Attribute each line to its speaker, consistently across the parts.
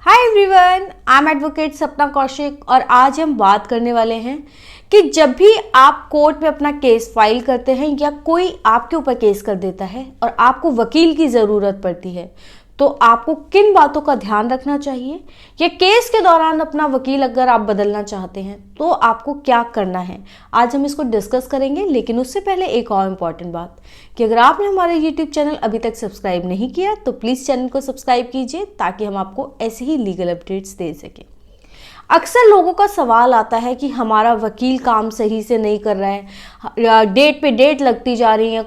Speaker 1: Hi everyone, I am advocate सपना कौशिक और आज हम बात करने वाले हैं कि जब भी आप कोर्ट में अपना केस फाइल करते हैं या कोई आपके ऊपर केस कर देता है और आपको वकील की ज़रूरत पड़ती है तो आपको किन बातों का ध्यान रखना चाहिए या केस के दौरान अपना वकील अगर आप बदलना चाहते हैं तो आपको क्या करना है। आज हम इसको डिस्कस करेंगे, लेकिन उससे पहले एक और इम्पॉर्टेंट बात कि अगर आपने हमारे YouTube चैनल अभी तक सब्सक्राइब नहीं किया तो प्लीज़ चैनल को सब्सक्राइब कीजिए ताकि हम आपको ऐसे ही लीगल अपडेट्स दे सकें। अक्सर लोगों का सवाल आता है कि हमारा वकील काम सही से नहीं कर रहा है, डेट पे डेट लगती जा रही है,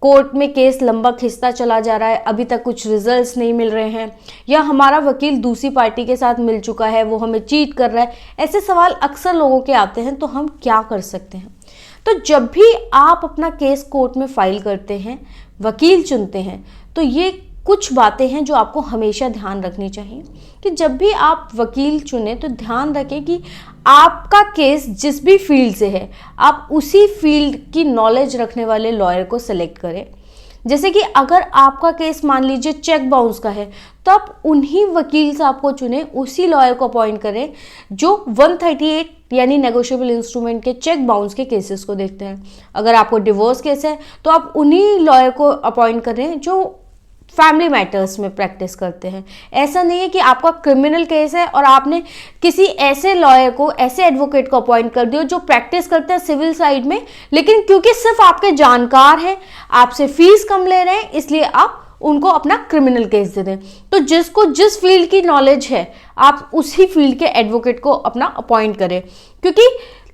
Speaker 1: कोर्ट में केस लंबा खिंचता चला जा रहा है, अभी तक कुछ रिजल्ट्स नहीं मिल रहे हैं, या हमारा वकील दूसरी पार्टी के साथ मिल चुका है, वो हमें चीट कर रहा है। ऐसे सवाल अक्सर लोगों के आते हैं, तो हम क्या कर सकते हैं। तो जब भी आप अपना केस कोर्ट में फाइल करते हैं, वकील चुनते हैं, तो ये कुछ बातें हैं जो आपको हमेशा ध्यान रखनी चाहिए कि जब भी आप वकील चुने तो ध्यान रखें कि आपका केस जिस भी फील्ड से है आप उसी फील्ड की नॉलेज रखने वाले लॉयर को सेलेक्ट करें। जैसे कि अगर आपका केस मान लीजिए चेक बाउंस का है तो आप उन्हीं वकील से आपको चुने, उसी लॉयर को अपॉइंट करें जो 138 यानी नेगोशिएबल इंस्ट्रूमेंट के चेक बाउंस के केसेस को देखते हैं। अगर आपको डिवोर्स केस है तो आप उन्हीं लॉयर को अपॉइंट करें जो फैमिली मैटर्स में प्रैक्टिस करते हैं। ऐसा नहीं है कि आपका क्रिमिनल केस है और आपने किसी ऐसे लॉयर को, ऐसे एडवोकेट को अपॉइंट कर दिया जो प्रैक्टिस करते हैं सिविल साइड में, लेकिन क्योंकि सिर्फ आपके जानकार हैं, आपसे फीस कम ले रहे हैं, इसलिए आप उनको अपना क्रिमिनल केस दे दें। तो जिसको जिस फील्ड की नॉलेज है आप उसी फील्ड के एडवोकेट को अपना अपॉइंट करें, क्योंकि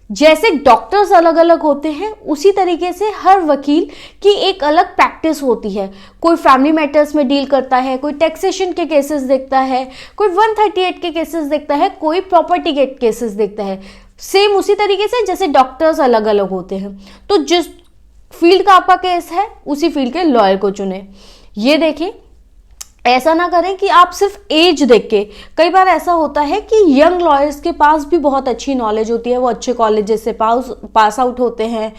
Speaker 1: जैसे डॉक्टर्स अलग अलग होते हैं उसी तरीके से हर वकील की एक अलग प्रैक्टिस होती है। कोई फैमिली मैटर्स में डील करता है, कोई टैक्सेशन के केसेस देखता है, कोई 138 के केसेस देखता है, कोई प्रॉपर्टी के केसेस देखता है। सेम उसी तरीके से जैसे डॉक्टर्स अलग अलग होते हैं, तो जिस फील्ड का आपका केस है उसी फील्ड के लॉयर को चुने। ये देखें, ऐसा ना करें कि आप सिर्फ एज देख के, कई बार ऐसा होता है कि यंग लॉयर्स के पास भी बहुत अच्छी नॉलेज होती है, वो अच्छे कॉलेजेस से पास आउट होते हैं,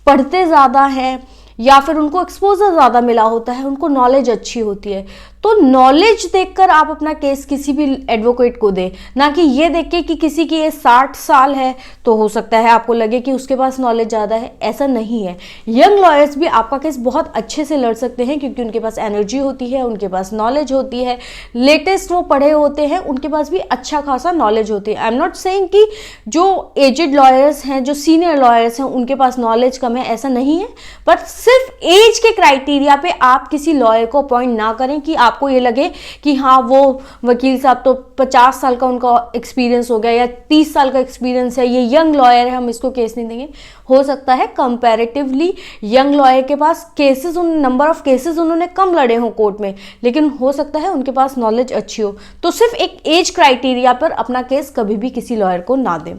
Speaker 1: पढ़ते ज़्यादा हैं या फिर उनको एक्सपोजर ज़्यादा मिला होता है, उनको नॉलेज अच्छी होती है। तो नॉलेज देखकर आप अपना केस किसी भी एडवोकेट को दें, ना कि ये देख के कि किसी की एज 60 साल है तो हो सकता है आपको लगे कि उसके पास नॉलेज ज़्यादा है। ऐसा नहीं है। यंग लॉयर्स भी आपका केस बहुत अच्छे से लड़ सकते हैं क्योंकि उनके पास एनर्जी होती है, उनके पास नॉलेज होती है, लेटेस्ट वो पढ़े होते हैं, उनके पास भी अच्छा खासा नॉलेज होती है। आई एम नॉट सेइंग कि जो एजेड लॉयर्स हैं, जो सीनियर लॉयर्स हैं, उनके पास नॉलेज कम है, ऐसा नहीं है। बट सिर्फ एज के क्राइटेरिया पे आप किसी लॉयर को अपॉइंट ना करें कि आपको ये लगे कि हाँ वो वकील साहब तो 50 साल का उनका एक्सपीरियंस हो गया या 30 साल का एक्सपीरियंस है, ये यंग लॉयर है, हम इसको केस नहीं देंगे। हो सकता है कंपैरेटिवली यंग लॉयर के पास केसेस, नंबर ऑफ केसेस उन्होंने कम लड़े हों कोर्ट में, लेकिन हो सकता है उनके पास नॉलेज अच्छी हो। तो सिर्फ एक एज क्राइटेरिया पर अपना केस कभी भी किसी लॉयर को ना दें।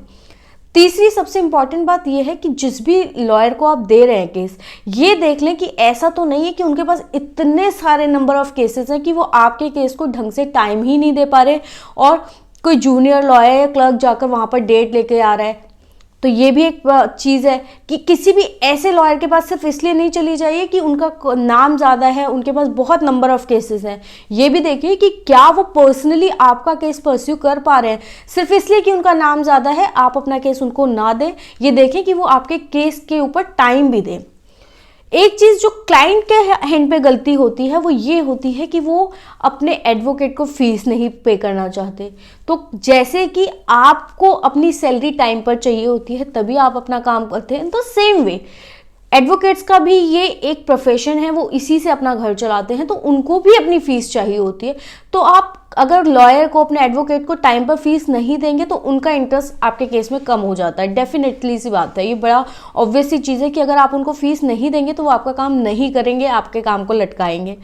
Speaker 1: तीसरी सबसे इंपॉर्टेंट बात यह है कि जिस भी लॉयर को आप दे रहे हैं केस, ये देख लें कि ऐसा तो नहीं है कि उनके पास इतने सारे नंबर ऑफ केसेस हैं कि वो आपके केस को ढंग से टाइम ही नहीं दे पा रहे और कोई जूनियर लॉयर या क्लर्क जाकर वहाँ पर डेट लेके आ रहा है। तो ये भी एक चीज़ है कि किसी भी ऐसे लॉयर के पास सिर्फ इसलिए नहीं चली जाइए कि उनका नाम ज़्यादा है, उनके पास बहुत नंबर ऑफ केसेस हैं। ये भी देखिए कि क्या वो पर्सनली आपका केस परस्यू कर पा रहे हैं। सिर्फ इसलिए कि उनका नाम ज़्यादा है आप अपना केस उनको ना दें। ये देखें कि वो आपके केस के ऊपर टाइम भी दें। एक चीज़ जो क्लाइंट के हैंड पे गलती होती है वो ये होती है कि वो अपने एडवोकेट को फीस नहीं पे करना चाहते। तो जैसे कि आपको अपनी सैलरी टाइम पर चाहिए होती है तभी आप अपना काम करते हैं, तो सेम वे एडवोकेट्स का भी ये एक प्रोफेशन है, वो इसी से अपना घर चलाते हैं, तो उनको भी अपनी फीस चाहिए होती है। तो आप अगर लॉयर को, अपने एडवोकेट को टाइम पर फीस नहीं देंगे तो उनका इंटरेस्ट आपके केस में कम हो जाता है। डेफिनेटली सी बात है, ये बड़ा ऑब्वियस सी चीज़ है कि अगर आप उनको फीस नहीं देंगे तो वो आपका काम नहीं करेंगे, आपके काम को लटकाएंगे।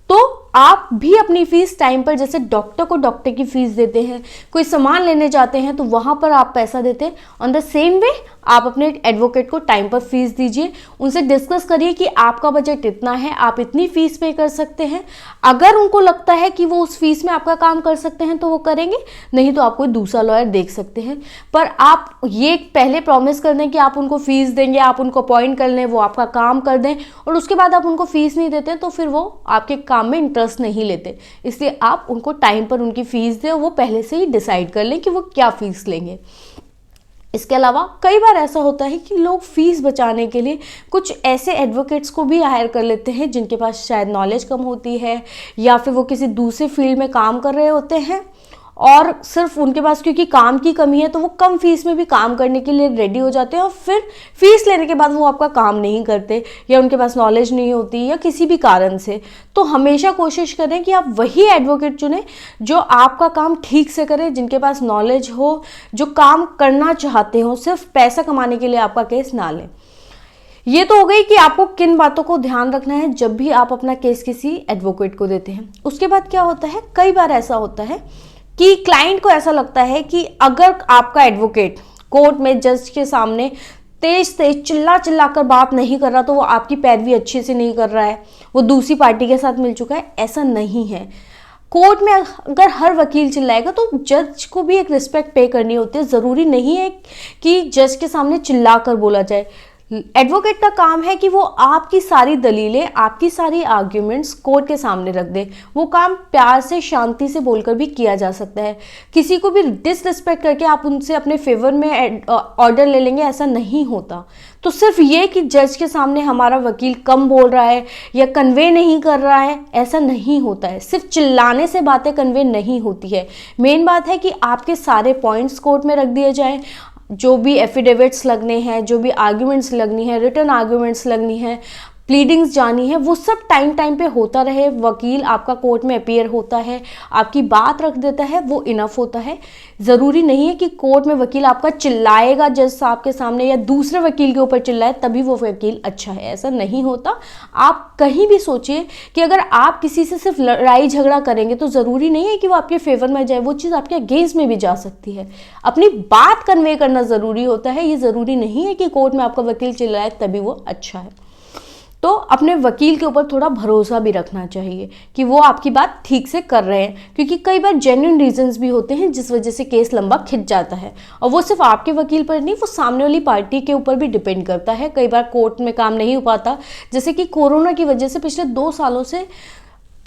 Speaker 1: तो आप भी अपनी फीस टाइम पर, जैसे डॉक्टर को डॉक्टर की फीस देते हैं, कोई सामान लेने जाते हैं तो वहाँ पर आप पैसा देते हैं, ऑन द सेम वे आप अपने एडवोकेट को टाइम पर फीस दीजिए, उनसे डिस्कस करिए कि आपका बजट इतना है, आप इतनी फीस पे कर सकते हैं। अगर उनको लगता है कि वो उस फीस में आपका काम कर सकते हैं तो वो करेंगे, नहीं तो आप कोई दूसरा लॉयर देख सकते हैं। पर आप ये पहले प्रॉमिस कर दें कि आप उनको फीस देंगे, आप उनको अपॉइंट कर लें, वो आपका काम कर दें, और उसके बाद आप उनको फीस नहीं देते तो फिर वो आपके काम में इंटरेस्ट नहीं लेते। इसलिए आप उनको टाइम पर उनकी फीस दें और वो पहले से ही डिसाइड कर लें कि वो क्या फीस लेंगे। इसके अलावा कई बार ऐसा होता है कि लोग फीस बचाने के लिए कुछ ऐसे एडवोकेट्स को भी हायर कर लेते हैं जिनके पास शायद नॉलेज कम होती है, या फिर वो किसी दूसरे फील्ड में काम कर रहे होते हैं और सिर्फ उनके पास क्योंकि काम की कमी है तो वो कम फीस में भी काम करने के लिए रेडी हो जाते हैं, और फिर फीस लेने के बाद वो आपका काम नहीं करते, या उनके पास नॉलेज नहीं होती, या किसी भी कारण से। तो हमेशा कोशिश करें कि आप वही एडवोकेट चुनें जो आपका काम ठीक से करे, जिनके पास नॉलेज हो, जो काम करना चाहते हो, सिर्फ पैसा कमाने के लिए आपका केस ना लें। ये तो हो गई कि आपको किन बातों को ध्यान रखना है जब भी आप अपना केस किसी एडवोकेट को देते हैं। उसके बाद क्या होता है, कई बार ऐसा होता है कि क्लाइंट को ऐसा लगता है कि अगर आपका एडवोकेट कोर्ट में जज के सामने तेज तेज चिल्ला चिल्ला कर बात नहीं कर रहा तो वो आपकी पैरवी अच्छे से नहीं कर रहा है, वो दूसरी पार्टी के साथ मिल चुका है। ऐसा नहीं है। कोर्ट में अगर हर वकील चिल्लाएगा तो जज को भी एक रिस्पेक्ट पे करनी होती है। ज़रूरी नहीं है कि जज के सामने चिल्ला कर बोला जाए। एडवोकेट का काम है कि वो आपकी सारी दलीलें, आपकी सारी आर्ग्यूमेंट्स कोर्ट के सामने रख दे। वो काम प्यार से, शांति से बोलकर भी किया जा सकता है। किसी को भी डिसरिस्पेक्ट करके आप उनसे अपने फेवर में ऑर्डर ले लेंगे, ऐसा नहीं होता। तो सिर्फ ये कि जज के सामने हमारा वकील कम बोल रहा है या कन्वे नहीं कर रहा है, ऐसा नहीं होता है। सिर्फ चिल्लाने से बातें कन्वे नहीं होती है। मेन बात है कि आपके सारे पॉइंट्स कोर्ट में रख दिए जाएं, जो भी एफिडेविट्स लगने हैं, जो भी आर्ग्यूमेंट्स लगनी है, रिटर्न आर्ग्यूमेंट्स लगनी है, प्लीडिंग्स जानी है, वो सब टाइम टाइम पे होता रहे। वकील आपका कोर्ट में अपीयर होता है, आपकी बात रख देता है, वो इनफ होता है। ज़रूरी नहीं है कि कोर्ट में वकील आपका चिल्लाएगा जज साहब के सामने या दूसरे वकील के ऊपर चिल्लाए तभी वो वकील अच्छा है, ऐसा नहीं होता। आप कहीं भी सोचिए कि अगर आप किसी से सिर्फ लड़ाई झगड़ा करेंगे तो ज़रूरी नहीं है कि वो आपके फेवर में जाए, वो चीज़ आपके अगेंस्ट में भी जा सकती है। अपनी बात कन्वे करना ज़रूरी होता है। ये ज़रूरी नहीं है कि कोर्ट में आपका वकील चिल्लाए तभी वो अच्छा है। तो अपने वकील के ऊपर थोड़ा भरोसा भी रखना चाहिए कि वो आपकी बात ठीक से कर रहे हैं, क्योंकि कई बार जेन्युइन रीजंस भी होते हैं जिस वजह से केस लंबा खिंच जाता है। और वो सिर्फ आपके वकील पर नहीं, वो सामने वाली पार्टी के ऊपर भी डिपेंड करता है। कई बार कोर्ट में काम नहीं हो पाता, जैसे कि कोरोना की वजह से पिछले 2 सालों से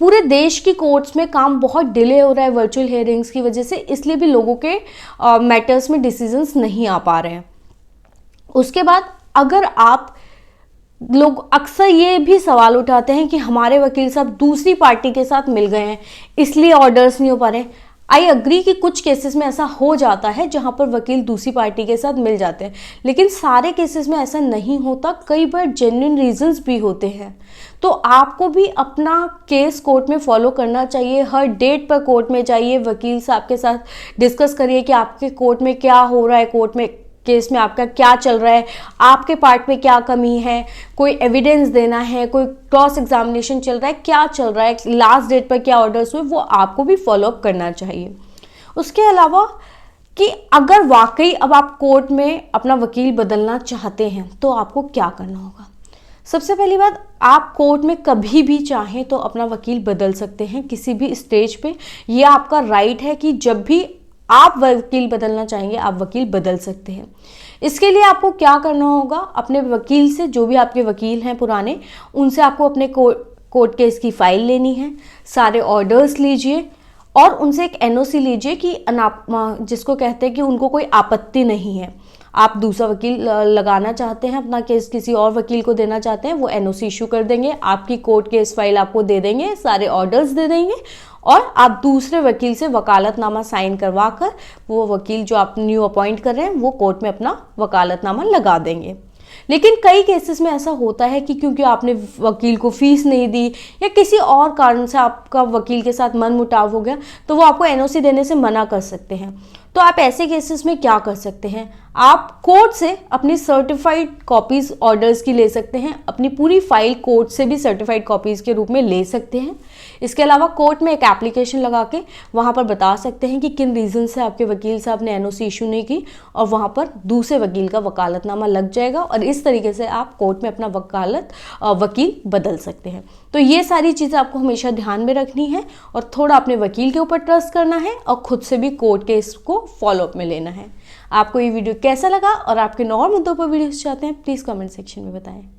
Speaker 1: पूरे देश की कोर्ट्स में काम बहुत डिले हो रहा है वर्चुअल हियरिंग्स की वजह से, इसलिए भी लोगों के मैटर्स में डिसीजंस नहीं आ पा रहे हैं। उसके बाद अगर आप लोग अक्सर ये भी सवाल उठाते हैं कि हमारे वकील साहब दूसरी पार्टी के साथ मिल गए हैं इसलिए ऑर्डर्स नहीं हो पा रहे। आई अग्री कि कुछ केसेस में ऐसा हो जाता है जहां पर वकील दूसरी पार्टी के साथ मिल जाते हैं, लेकिन सारे केसेस में ऐसा नहीं होता। कई बार जेन्युइन रीजंस भी होते हैं। तो आपको भी अपना केस कोर्ट में फॉलो करना चाहिए। हर डेट पर कोर्ट में जाइए, वकील साहब के साथ डिस्कस करिए कि आपके कोर्ट में क्या हो रहा है, कोर्ट में केस में आपका क्या चल रहा है, आपके पार्ट में क्या कमी है, कोई एविडेंस देना है, कोई क्रॉस एग्जामिनेशन चल रहा है, क्या चल रहा है, लास्ट डेट पर क्या ऑर्डर्स हुए, वो आपको भी फॉलो अप करना चाहिए। उसके अलावा कि अगर वाकई अब आप कोर्ट में अपना वकील बदलना चाहते हैं तो आपको क्या करना होगा। सबसे पहली बात, आप कोर्ट में कभी भी चाहें तो अपना वकील बदल सकते हैं किसी भी स्टेज पे। ये आपका राइट है कि जब भी आप वकील बदलना चाहेंगे आप वकील बदल सकते हैं। इसके लिए आपको क्या करना होगा, अपने वकील से, जो भी आपके वकील हैं पुराने, उनसे आपको अपने कोर्ट केस की फाइल लेनी है, सारे ऑर्डर्स लीजिए और उनसे एक एनओसी लीजिए कि जिसको कहते हैं कि उनको कोई आपत्ति नहीं है। आप दूसरा वकील लगाना चाहते हैं, अपना केस किसी और वकील को देना चाहते हैं, वो एनओसी इशू कर देंगे, आपकी कोर्ट केस फाइल आपको दे देंगे, सारे ऑर्डर्स दे देंगे और आप दूसरे वकील से वकालतनामा साइन करवा कर वो वकील जो आप न्यू अपॉइंट कर रहे हैं वो कोर्ट में अपना वकालतनामा लगा देंगे। लेकिन कई केसेस में ऐसा होता है कि क्योंकि आपने वकील को फीस नहीं दी या किसी और कारण से आपका वकील के साथ मनमुटाव हो गया तो वो आपको एनओसी देने से मना कर सकते हैं। तो आप ऐसे केसेस में क्या कर सकते हैं, आप कोर्ट से अपनी सर्टिफाइड कॉपीज ऑर्डर्स की ले सकते हैं, अपनी पूरी फाइल कोर्ट से भी सर्टिफाइड कॉपीज के रूप में ले सकते हैं। इसके अलावा कोर्ट में एक एप्लीकेशन लगा के वहाँ पर बता सकते हैं कि किन रीज़न से आपके वकील साहब ने एनओसी इशू नहीं की, और वहाँ पर दूसरे वकील का वकालतनामा लग जाएगा और इस तरीके से आप कोर्ट में अपना वकील बदल सकते हैं। तो ये सारी चीज़ें आपको हमेशा ध्यान में रखनी है और थोड़ा अपने वकील के ऊपर ट्रस्ट करना है और खुद से भी कोर्ट केस को फॉलोअप में लेना है। आपको ये वीडियो कैसा लगा और आप किन और मुद्दों पर वीडियोस चाहते हैं, प्लीज़ कमेंट सेक्शन में बताएं।